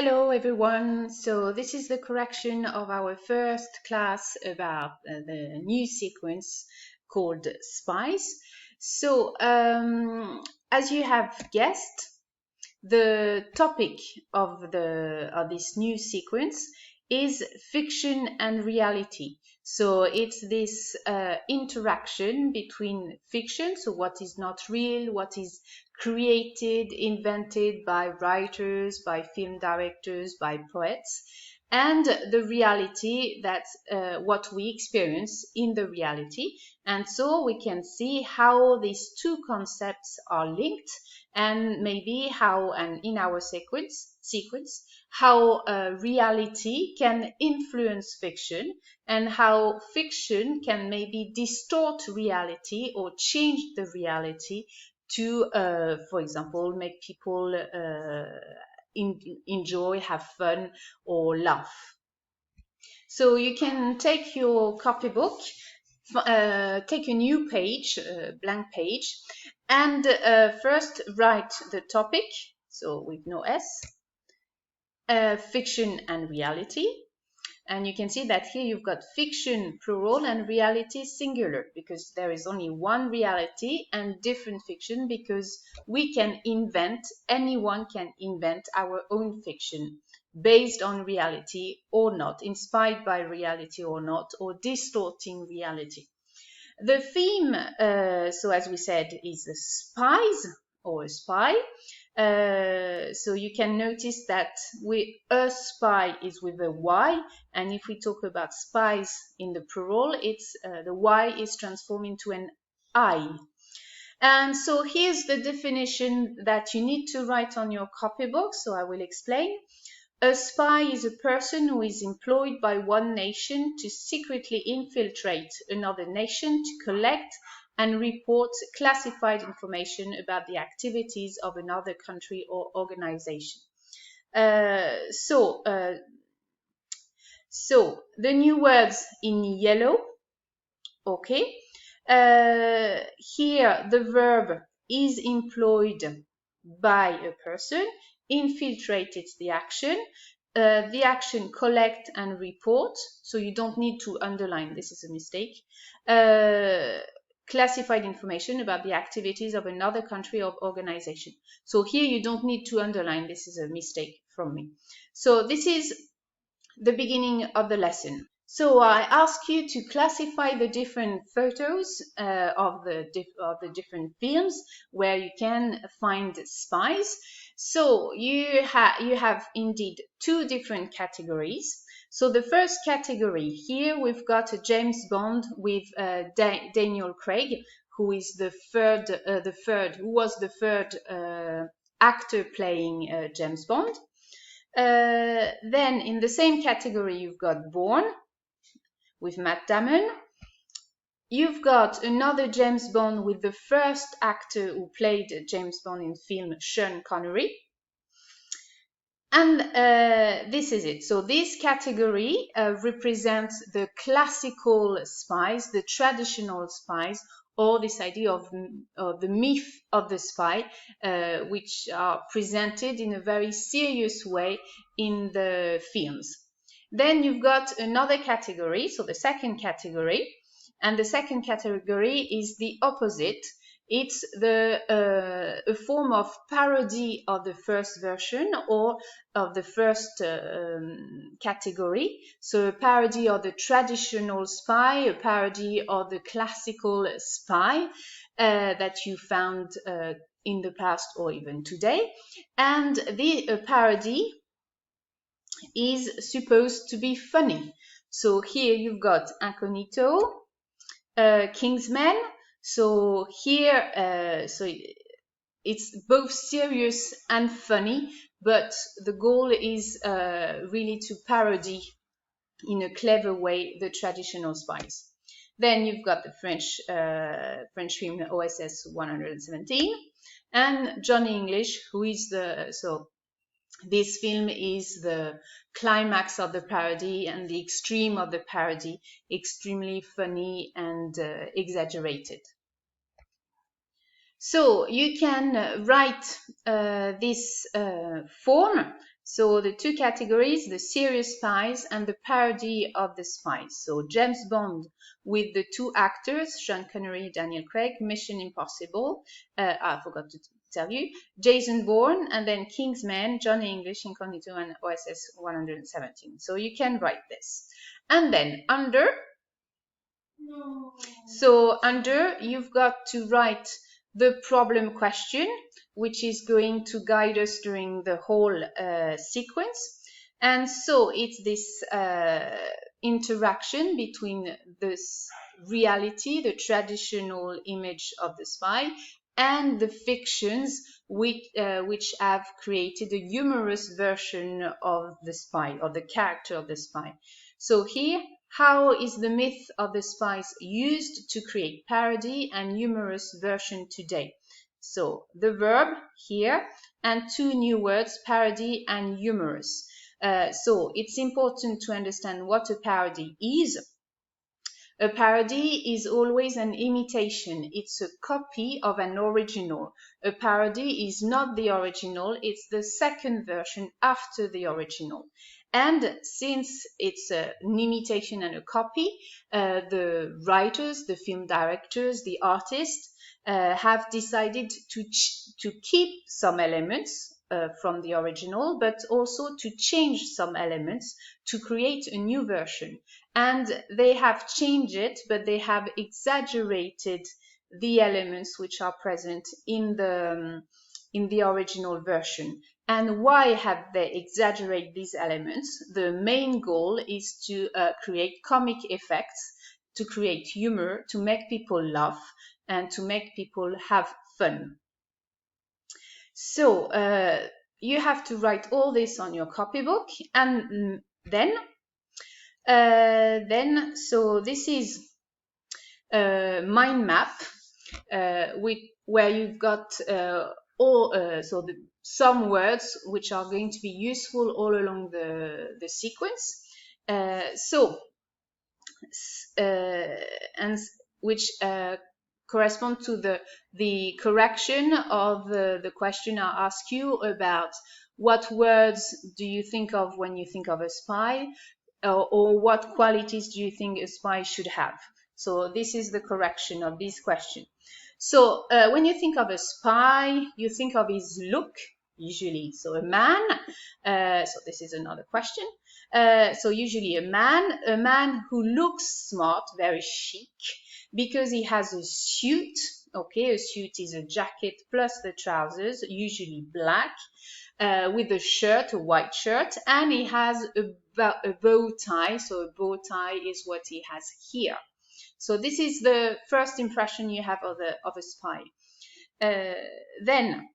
Hello everyone. So this is the correction of our first class about the new sequence called spies. So as you have guessed, the topic of this new sequence is fiction and reality. So it's this interaction between fiction, so what is not real, what is created, invented by writers, by film directors, by poets, and the reality that's what we experience in the reality. And so we can see how these two concepts are linked, and maybe how, and in our sequence how reality can influence fiction, and how fiction can maybe distort reality or change the reality to, for example, make people enjoy, have fun, or laugh. So you can take your copybook, take a new page, blank page, and first write the topic, so with no S, fiction and reality. And you can see that here you've got fiction plural and reality singular, because there is only one reality and different fiction, because we can invent, anyone can invent our own fiction based on reality or not, inspired by reality or not, or distorting reality. The theme, so as we said, is the spies or a spy. So you can notice that a spy is with a Y, and if we talk about spies in the plural, it's the Y is transformed into an I. And so here's the definition that you need to write on your copybook, so I will explain. A spy is a person who is employed by one nation to secretly infiltrate another nation to collect and report classified information about the activities of another country or organization. So the new words in yellow, okay. Here the verb is employed by a person. Infiltrate, it's the action. The action collect and report, so you don't need to underline, this is a mistake. Classified information about the activities of another country or organization. So here you don't need to underline, this is a mistake from me. So this is the beginning of the lesson. So I ask you to classify the different photos of the different films where you can find spies. So you have indeed two different categories. So the first category, here we've got a James Bond with Daniel Craig, who is the third actor playing James Bond. Then in the same category, you've got Bourne with Matt Damon. You've got another James Bond with the first actor who played James Bond in film, Sean Connery. And this is it. So this category represents the classical spies, the traditional spies, or this idea of the myth of the spy, which are presented in a very serious way in the films. Then you've got another category, so the second category, and the second category is the opposite. It's a form of parody of the first version or of the first category. So a parody of the traditional spy, a parody of the classical spy that you found in the past or even today. And the parody is supposed to be funny. So here you've got Incognito, Kingsman. So here, it's both serious and funny, but the goal is really to parody in a clever way the traditional spies. Then you've got the French film OSS 117 and Johnny English, who is this film is the climax of the parody and the extreme of the parody, extremely funny and exaggerated. So you can write this form. So the two categories, the serious spies and the parody of the spies. So James Bond with the two actors, Sean Connery, Daniel Craig, Mission Impossible, I forgot to tell you, Jason Bourne, and then Kingsman, Johnny English, Incognito, and OSS 117. So you can write this. And then under, you've got to write the problem question, which is going to guide us during the whole sequence. And so it's this interaction between this reality, the traditional image of the spy, and the fictions which have created a humorous version of the spy, or the character of the spy. So here, how is the myth of the spies used to create parody and humorous version today? So the verb here and two new words, parody and humorous. So it's important to understand what a parody is. A parody is always an imitation. It's a copy of an original. A parody is not the original, it's the second version after the original. And since it's an imitation and a copy, the writers, the film directors, the artists have decided to keep some elements from the original, but also to change some elements to create a new version. And they have changed it, but they have exaggerated the elements which are present in the original version. And why have they exaggerated these elements? The main goal is to create comic effects, to create humor, to make people laugh, and to make people have fun. So you have to write all this on your copybook, and then so this is a mind map where you've got some words which are going to be useful all along the sequence. And which correspond to the correction of the question I ask you about what words do you think of when you think of a spy, or what qualities do you think a spy should have? So this is the correction of this question. So when you think of a spy, you think of his look, usually. So a man, so this is another question. So usually a man who looks smart, very chic, because he has a suit. Okay, a suit is a jacket plus the trousers, usually black, with a shirt, a white shirt, and he has a bow tie. So a bow tie is what he has here. So this is the first impression you have of a spy. Then,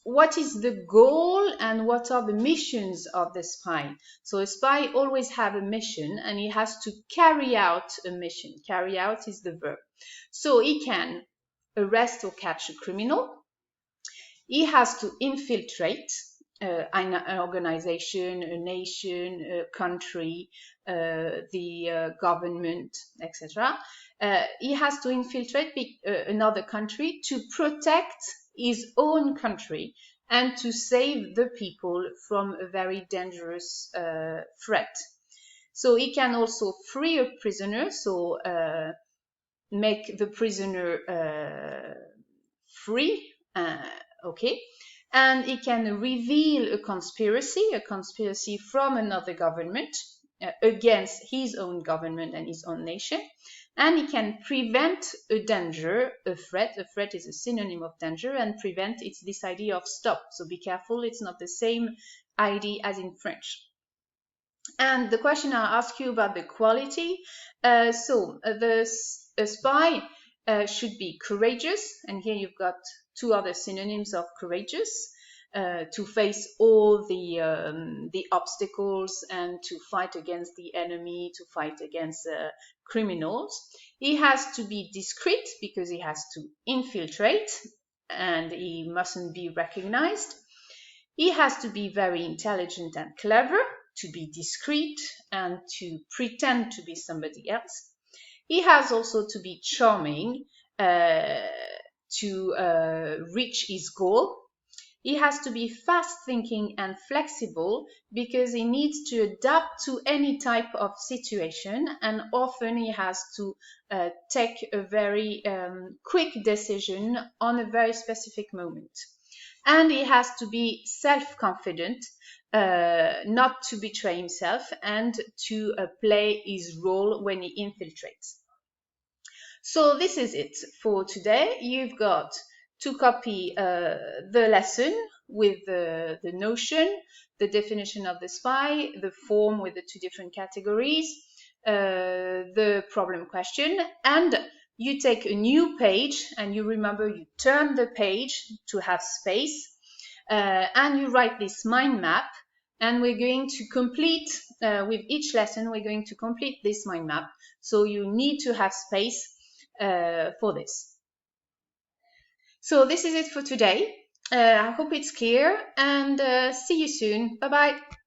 what is the goal and what are the missions of the spy? So a spy always have a mission, and he has to carry out a mission. Carry out is the verb. So he can arrest or catch a criminal. He has to infiltrate an organization, a nation, a country, the government, etc. He has to infiltrate another country to protect his own country and to save the people from a very dangerous threat. So he can also free a prisoner, so make the prisoner free, okay, and he can reveal a conspiracy from another government against his own government and his own nation, and he can prevent a danger, a threat. A threat is a synonym of danger, and prevent, it's this idea of stop. So be careful, it's not the same idea as in French. And the question I ask you about the quality, a spy should be courageous, and here you've got two other synonyms of courageous, to face all the obstacles and to fight against the enemy, to fight against criminals. He has to be discreet because he has to infiltrate and he mustn't be recognized. He has to be very intelligent and clever, to be discreet and to pretend to be somebody else. He has also to be charming to reach his goal. He has to be fast thinking and flexible because he needs to adapt to any type of situation, and often he has to take a very quick decision on a very specific moment. And he has to be self-confident, not to betray himself, and to play his role when he infiltrates. So this is it for today. You've got to copy the lesson with the notion, the definition of the spy, the form with the two different categories, the problem question, and you take a new page and you remember you turn the page to have space, and you write this mind map, and we're going to complete with each lesson, we're going to complete this mind map. So you need to have space for this. So this is it for today. I hope it's clear, and see you soon. Bye bye.